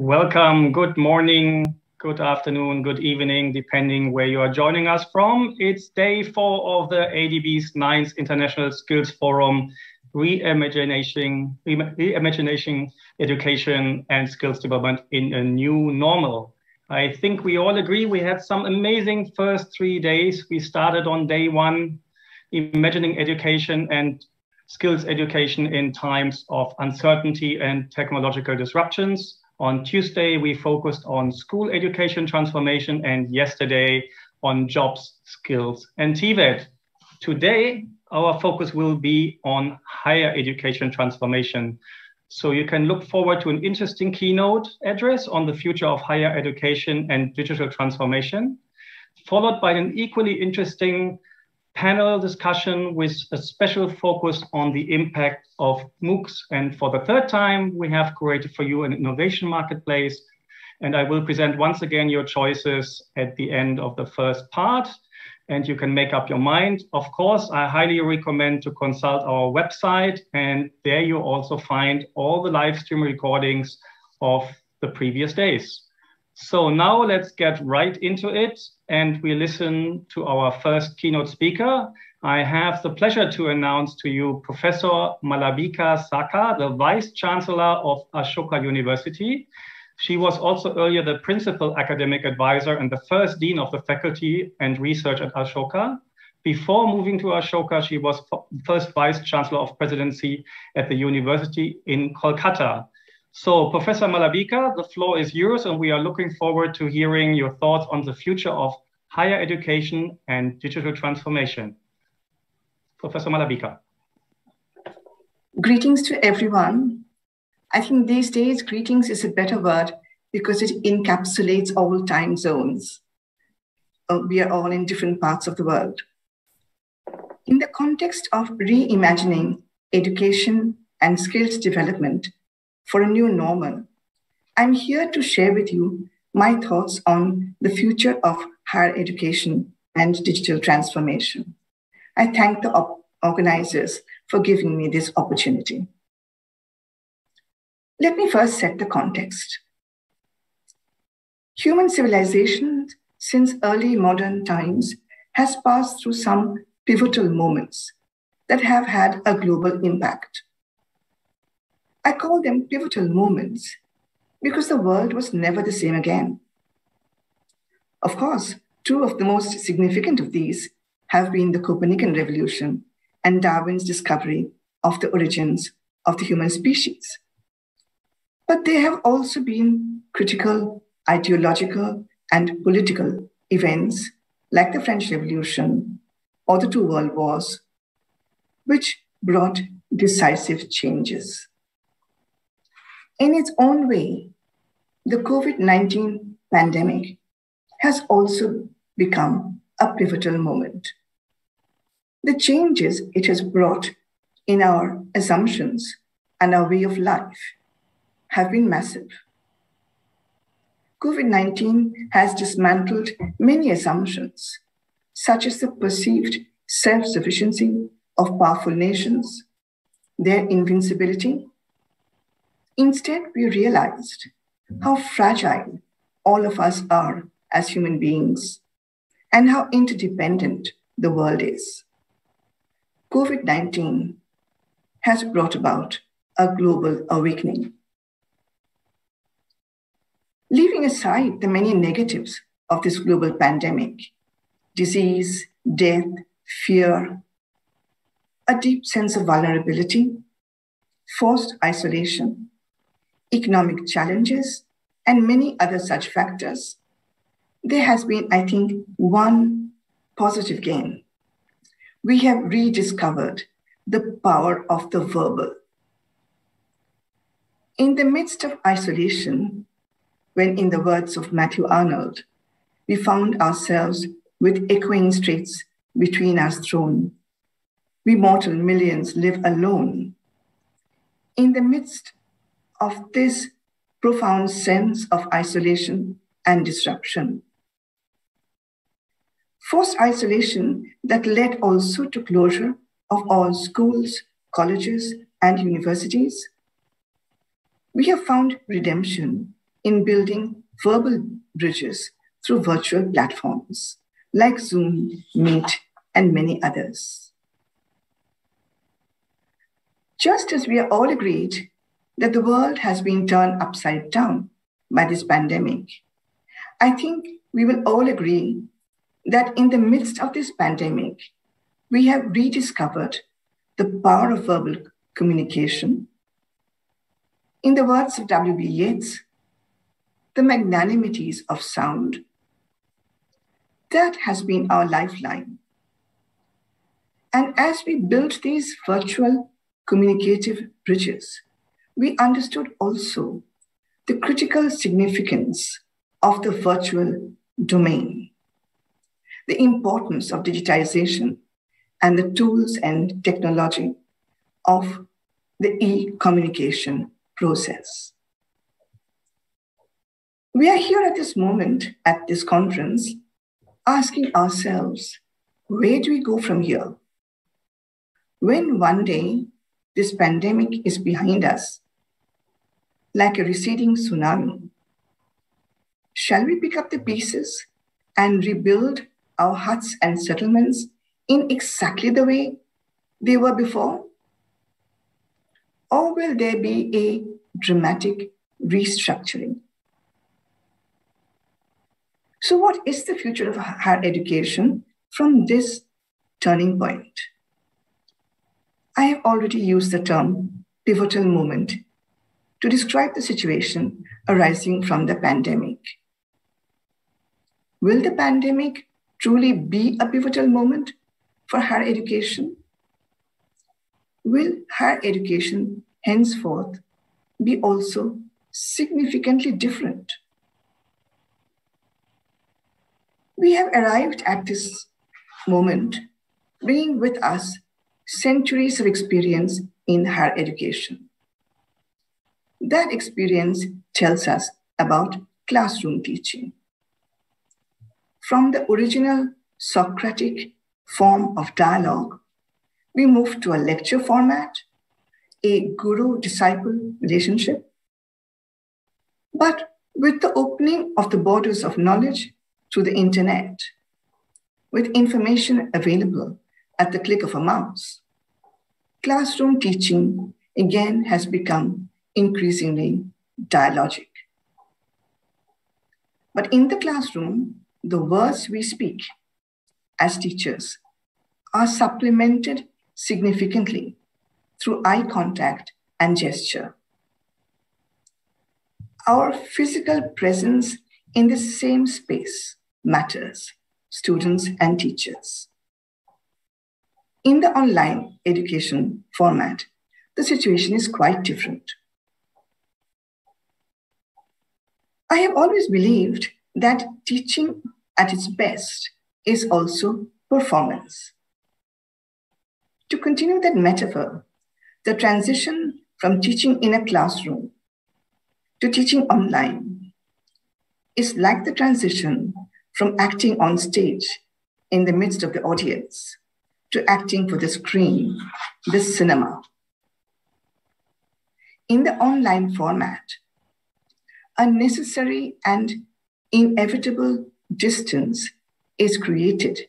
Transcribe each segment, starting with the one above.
Welcome, good morning, good afternoon, good evening, depending where you are joining us from. It's day 4 of the ADB's 9th International Skills Forum, Reimagining Education and Skills Development in a New Normal. I think we all agree we had some amazing first 3 days. We started on day 1, imagining education and skills education in times of uncertainty and technological disruptions. On Tuesday, we focused on school education transformation, and yesterday on jobs, skills, and TVET. Today, our focus will be on higher education transformation. So you can look forward to an interesting keynote address on the future of higher education and digital transformation, followed by an equally interesting panel discussion with a special focus on the impact of MOOCs. And for the 3rd time, we have created for you an innovation marketplace. And I will present once again your choices at the end of the first part. And you can make up your mind. Of course, I highly recommend to consult our website. And there you also find all the live stream recordings of the previous days. So now let's get right into it, and we listen to our first keynote speaker. I have the pleasure to announce to you Professor Malabika Sarkar, the Vice Chancellor of Ashoka University. She was also earlier the Principal Academic Advisor and the first Dean of the Faculty and Research at Ashoka. Before moving to Ashoka, she was first Vice Chancellor of Presidency at the University in Kolkata. So, Professor Malabika, the floor is yours, and we are looking forward to hearing your thoughts on the future of higher education and digital transformation. Professor Malabika. Greetings to everyone. I think these days, greetings is a better word because it encapsulates all time zones. We are all in different parts of the world. In the context of reimagining education and skills development for a new normal, I'm here to share with you my thoughts on the future of higher education and digital transformation. I thank the organizers for giving me this opportunity. Let me first set the context. Human civilization since early modern times has passed through some pivotal moments that have had a global impact. I call them pivotal moments because the world was never the same again. Of course, 2 of the most significant of these have been the Copernican Revolution and Darwin's discovery of the origins of the human species. But there have also been critical, ideological, and political events like the French Revolution or the 2 world wars, which brought decisive changes. In its own way, the COVID-19 pandemic has also become a pivotal moment. The changes it has brought in our assumptions and our way of life have been massive. COVID-19 has dismantled many assumptions, such as the perceived self-sufficiency of powerful nations, their invincibility. Instead, we realized how fragile all of us are as human beings and how interdependent the world is. COVID-19 has brought about a global awakening. Leaving aside the many negatives of this global pandemic, disease, death, fear, a deep sense of vulnerability, forced isolation, economic challenges, and many other such factors, there has been, I think, one positive gain. We have rediscovered the power of the verbal. In the midst of isolation, when, in the words of Matthew Arnold, we found ourselves with echoing straits between us thrown, we mortal millions live alone. In the midst of this profound sense of isolation and disruption, forced isolation that led also to closure of all schools, colleges, and universities, we have found redemption in building verbal bridges through virtual platforms like Zoom, Meet, and many others. Just as we are all agreed that the world has been turned upside down by this pandemic, I think we will all agree that in the midst of this pandemic, we have rediscovered the power of verbal communication. In the words of W.B. Yeats, the magnanimities of sound. That has been our lifeline. And as we built these virtual communicative bridges, we understood also the critical significance of the virtual domain, the importance of digitization and the tools and technology of the e-communication process. We are here at this moment, at this conference, asking ourselves, where do we go from here? When one day this pandemic is behind us, like a receding tsunami, shall we pick up the pieces and rebuild our huts and settlements in exactly the way they were before? Or will there be a dramatic restructuring? So what is the future of higher education from this turning point? I have already used the term pivotal moment to describe the situation arising from the pandemic. Will the pandemic truly be a pivotal moment for higher education? Will higher education henceforth be also significantly different? We have arrived at this moment, bringing with us centuries of experience in higher education. That experience tells us about classroom teaching. From the original Socratic form of dialogue, we moved to a lecture format, a guru-disciple relationship. But with the opening of the borders of knowledge through the internet, with information available at the click of a mouse, classroom teaching again has become increasingly dialogic. But in the classroom, the words we speak as teachers are supplemented significantly through eye contact and gesture. Our physical presence in the same space matters, students and teachers. In the online education format, the situation is quite different. I have always believed that teaching at its best is also performance. To continue that metaphor, the transition from teaching in a classroom to teaching online is like the transition from acting on stage in the midst of the audience to acting for the screen, the cinema. In the online format, a necessary and inevitable distance is created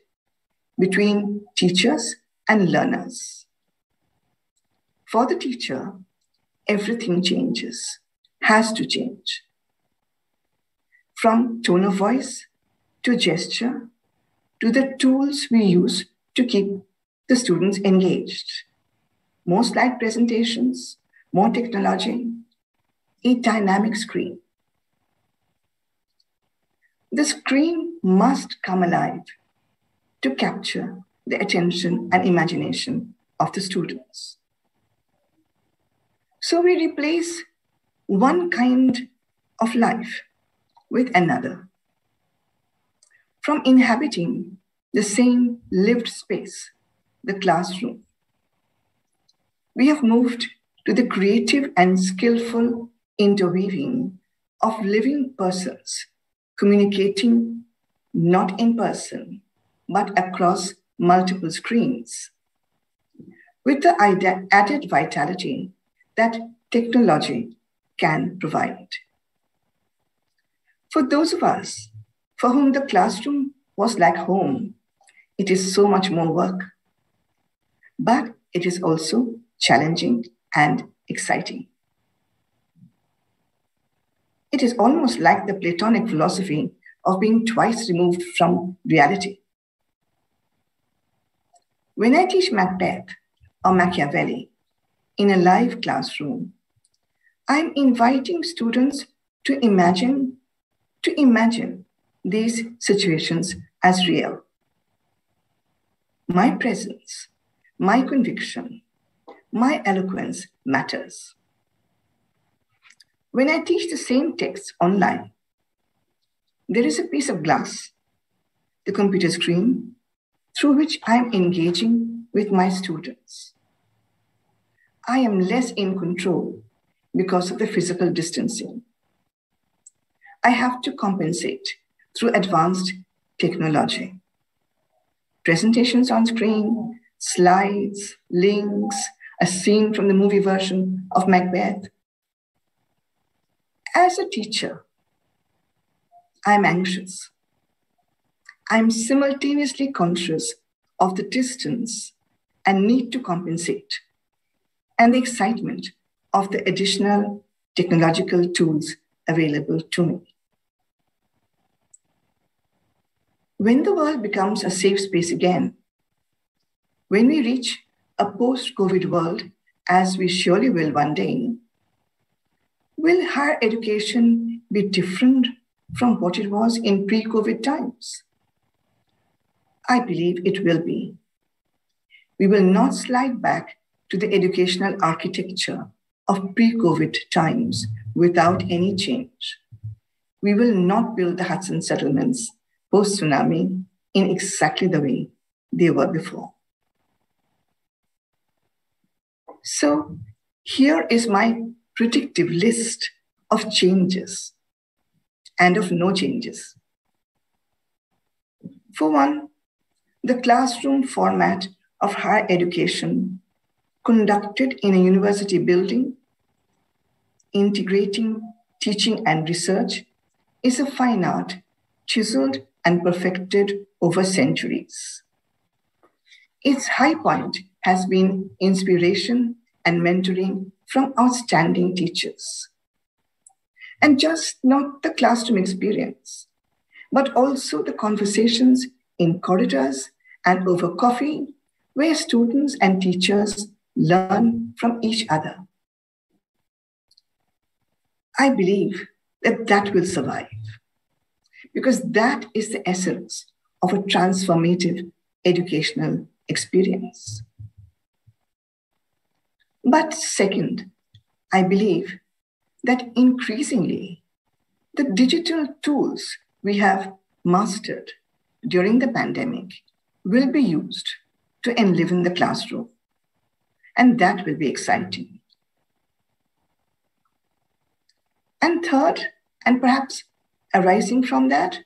between teachers and learners. For the teacher, everything changes, has to change. From tone of voice to gesture to the tools we use to keep the students engaged. More slide presentations, more technology, a dynamic screen. The screen must come alive to capture the attention and imagination of the students. So we replace one kind of life with another. From inhabiting the same lived space, the classroom, we have moved to the creative and skillful interweaving of living persons communicating not in person, but across multiple screens, with the added vitality that technology can provide. For those of us for whom the classroom was like home, it is so much more work. But it is also challenging and exciting. It is almost like the Platonic philosophy of being twice removed from reality. When I teach Macbeth or Machiavelli in a live classroom, I'm inviting students to imagine these situations as real. My presence, my conviction, my eloquence matters. When I teach the same text online, there is a piece of glass, the computer screen, through which I'm engaging with my students. I am less in control because of the physical distancing. I have to compensate through advanced technology. Presentations on screen, slides, links, a scene from the movie version of Macbeth. As a teacher, I'm anxious. I'm simultaneously conscious of the distance and need to compensate, and the excitement of the additional technological tools available to me. When the world becomes a safe space again, when we reach a post-COVID world, as we surely will one day, will higher education be different from what it was in pre-COVID times? I believe it will be. We will not slide back to the educational architecture of pre-COVID times without any change. We will not build the Hudson settlements post-tsunami in exactly the way they were before. So here is my predictive list of changes and of no changes. For one, the classroom format of higher education conducted in a university building, integrating teaching and research, is a fine art chiseled and perfected over centuries. Its high point has been inspiration and mentoring from outstanding teachers. And just not the classroom experience, but also the conversations in corridors and over coffee, where students and teachers learn from each other. I believe that that will survive, because that is the essence of a transformative educational experience. But second, I believe that increasingly the digital tools we have mastered during the pandemic will be used to enliven the classroom. And that will be exciting. And third, and perhaps arising from that,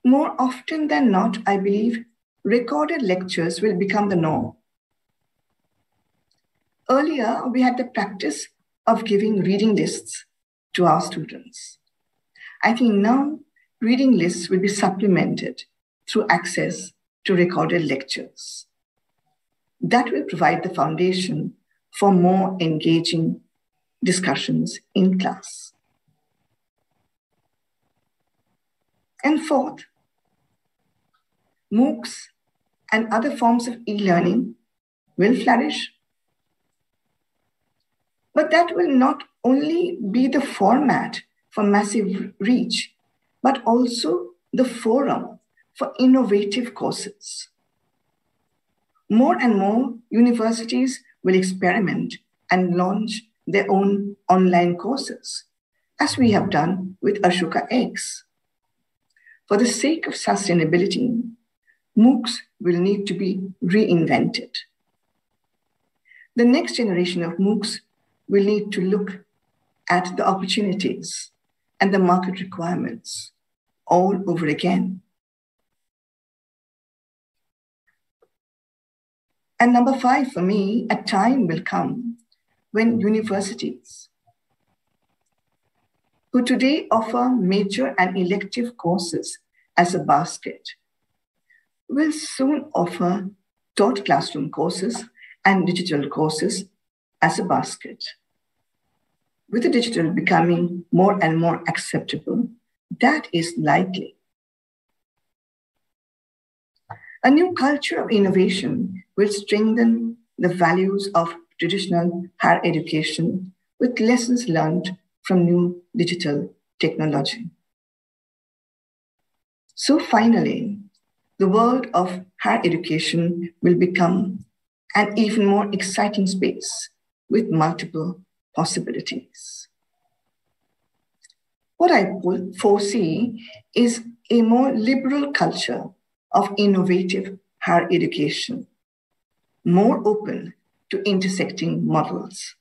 more often than not, I believe recorded lectures will become the norm. Earlier, we had the practice of giving reading lists to our students. I think now reading lists will be supplemented through access to recorded lectures. That will provide the foundation for more engaging discussions in class. And fourth, MOOCs and other forms of e-learning will flourish. But that will not only be the format for massive reach, but also the forum for innovative courses. More and more universities will experiment and launch their own online courses, as we have done with Ashoka X. For the sake of sustainability, MOOCs will need to be reinvented. The next generation of MOOCs will need to look at the opportunities and the market requirements all over again. And number 5 for me, a time will come when universities who today offer major and elective courses as a basket, will soon offer taught classroom courses and digital courses as a basket. With the digital becoming more and more acceptable, that is likely. A new culture of innovation will strengthen the values of traditional higher education with lessons learned from new digital technology. So finally, the world of higher education will become an even more exciting space with multiple possibilities. What I foresee is a more liberal culture of innovative higher education, more open to intersecting models.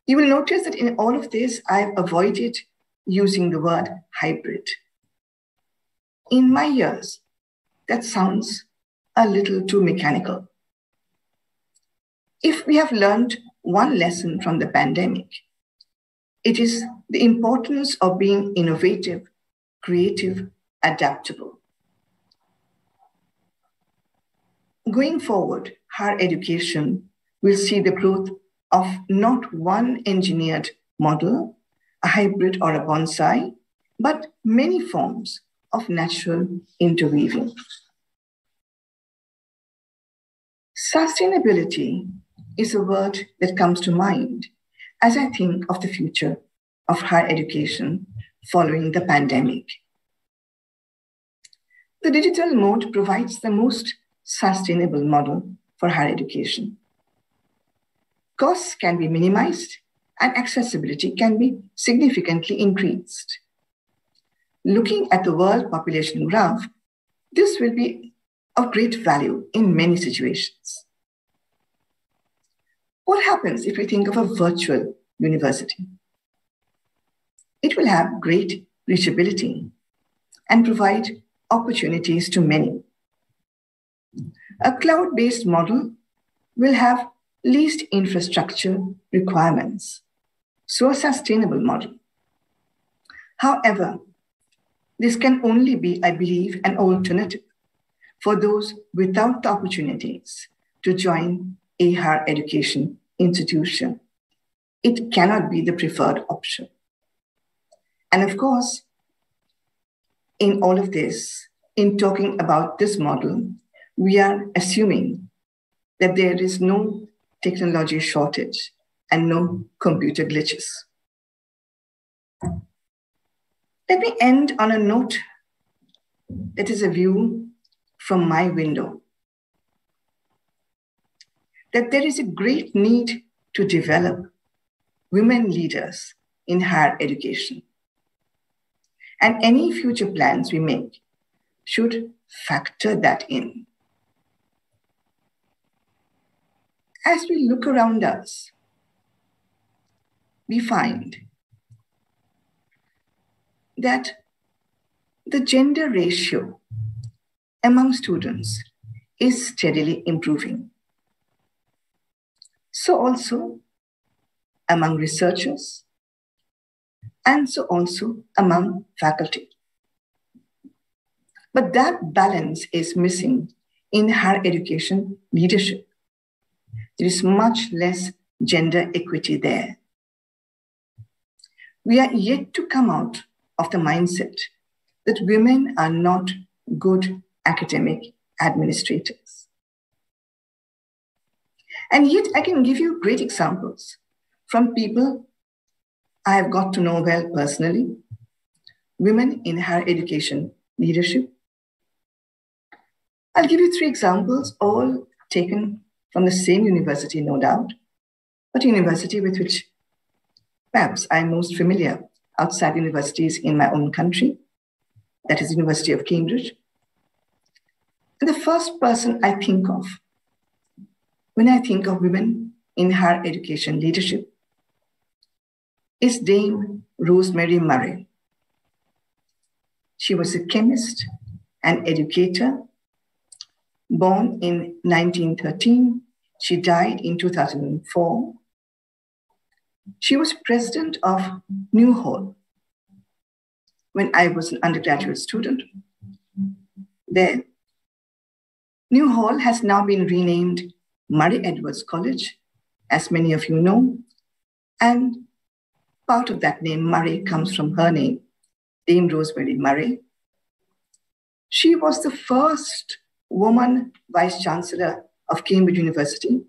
You will notice that in all of this, I've avoided using the word hybrid. In my ears, that sounds a little too mechanical. If we have learned one lesson from the pandemic, it is the importance of being innovative, creative, adaptable. Going forward, higher education will see the growth of not one engineered model, a hybrid or a bonsai, but many forms of natural interweaving. Sustainability is a word that comes to mind as I think of the future of higher education following the pandemic. The digital mode provides the most sustainable model for higher education. Costs can be minimized and accessibility can be significantly increased. Looking at the world population graph, this will be of great value in many situations. What happens if we think of a virtual university? It will have great reachability and provide opportunities to many. A cloud-based model will have least infrastructure requirements, so a sustainable model. However, this can only be, I believe, an alternative for those without the opportunities to join a higher education institution. It cannot be the preferred option. And of course, in all of this, in talking about this model, we are assuming that there is no technology shortage and no computer glitches. Let me end on a note that is a view from my window, that there is a great need to develop women leaders in higher education. And any future plans we make should factor that in. As we look around us, we find that the gender ratio among students is steadily improving. So also among researchers, and so also among faculty. But that balance is missing in higher education leadership. There is much less gender equity there. We are yet to come out of the mindset that women are not good academic administrators. And yet I can give you great examples from people I have got to know well personally, women in higher education leadership. I'll give you 3 examples, all taken from the same university, no doubt, but university with which perhaps I'm most familiar outside universities in my own country, that is University of Cambridge. And the first person I think of when I think of women in higher education leadership is Dame Rosemary Murray. She was a chemist and educator, born in 1913. She died in 2004. She was president of New Hall when I was an undergraduate student there. New Hall has now been renamed Murray Edwards College, as many of you know, and part of that name, Murray, comes from her name, Dame Rosemary Murray. She was the first woman Vice Chancellor of Cambridge University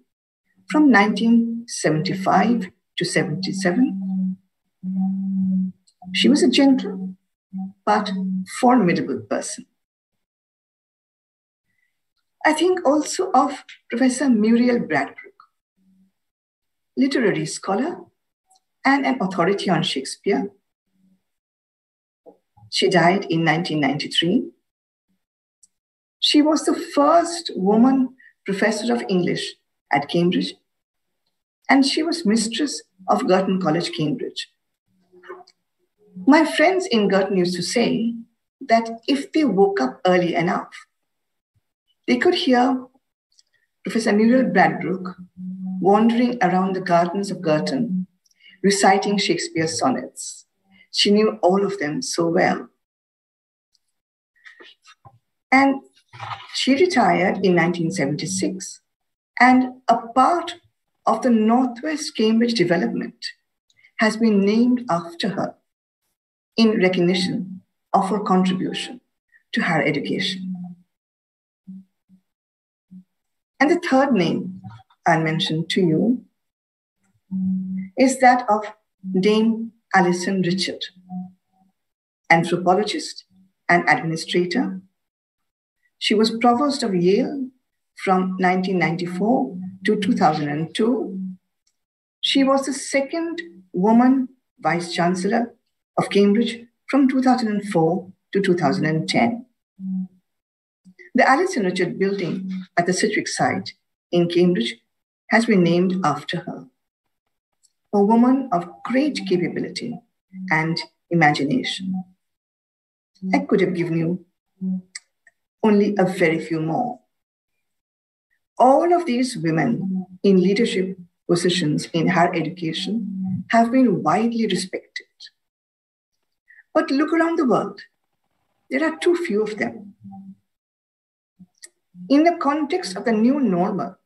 from 1975 to 77. She was a gentle but formidable person. I think also of Professor Muriel Bradbrook, literary scholar and an authority on Shakespeare. She died in 1993. She was the first woman professor of English at Cambridge, and she was mistress of Girton College, Cambridge. My friends in Girton used to say that if they woke up early enough, they could hear Professor Muriel Bradbrook wandering around the gardens of Girton, reciting Shakespeare's sonnets. She knew all of them so well. And she retired in 1976, and a part of the Northwest Cambridge development has been named after her in recognition of her contribution to higher education. And the third name I'll mention to you is that of Dame Alison Richard, anthropologist and administrator. She was provost of Yale from 1994 to 2002. She was the second woman vice chancellor of Cambridge from 2004 to 2010. The Alison Richard building at the Citric site in Cambridge has been named after her, a woman of great capability and imagination. I could have given you only a very few more. All of these women in leadership positions in higher education have been widely respected. But look around the world, there are too few of them. In the context of the new normal,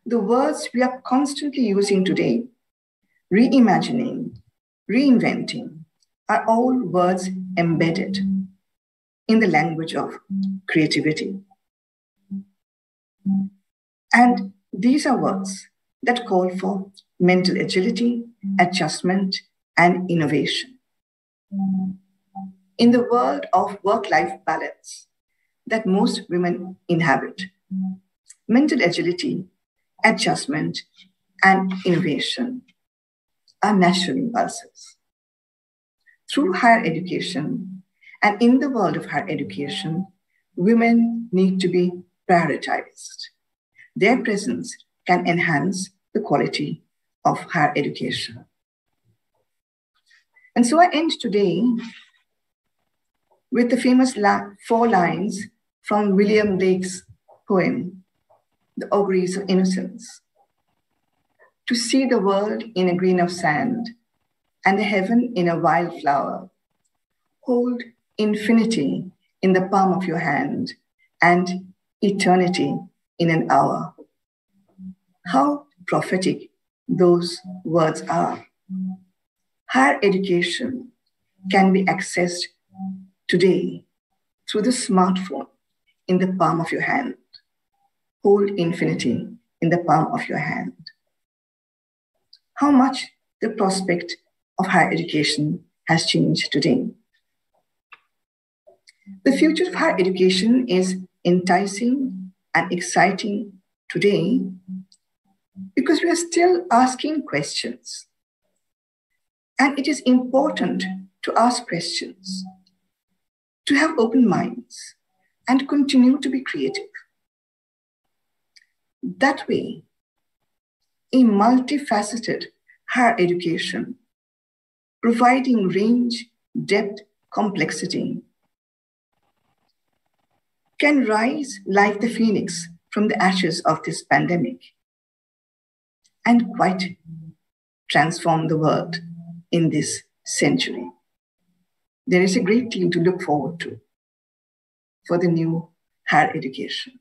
the words we are constantly using today, reimagining, reinventing, are all words embedded in the language of creativity. And these are words that call for mental agility, adjustment, and innovation. In the world of work-life balance that most women inhabit, mental agility, adjustment, and innovation are natural impulses. Through higher education and in the world of higher education, women need to be prioritized. Their presence can enhance the quality of higher education. And so I end today with the famous 4 lines from William Blake's poem, The Auguries of Innocence. To see the world in a grain of sand and the heaven in a wildflower, hold infinity in the palm of your hand and eternity in an hour. How prophetic those words are. Higher education can be accessed today through the smartphone in the palm of your hand. Hold infinity in the palm of your hand. How much the prospect of higher education has changed today. The future of higher education is enticing and exciting today because we are still asking questions. And it is important to ask questions, to have open minds, and continue to be creative. That way, a multifaceted higher education, providing range, depth, complexity, can rise like the phoenix from the ashes of this pandemic and quite transform the world in this century. There is a great deal to look forward to for the new higher education.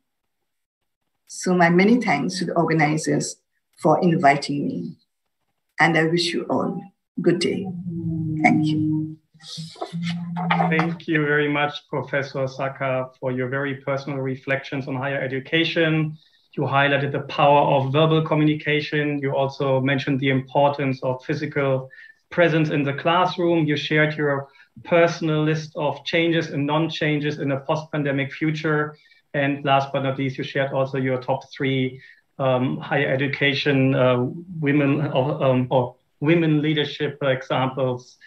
So my many thanks to the organizers for inviting me. And I wish you all good day. Thank you. Thank you very much, Professor Sarkar, for your very personal reflections on higher education. You highlighted the power of verbal communication. You also mentioned the importance of physical presence in the classroom. You shared your personal list of changes and non-changes in a post-pandemic future. And last but not least, you shared also your top three higher education women or women leadership examples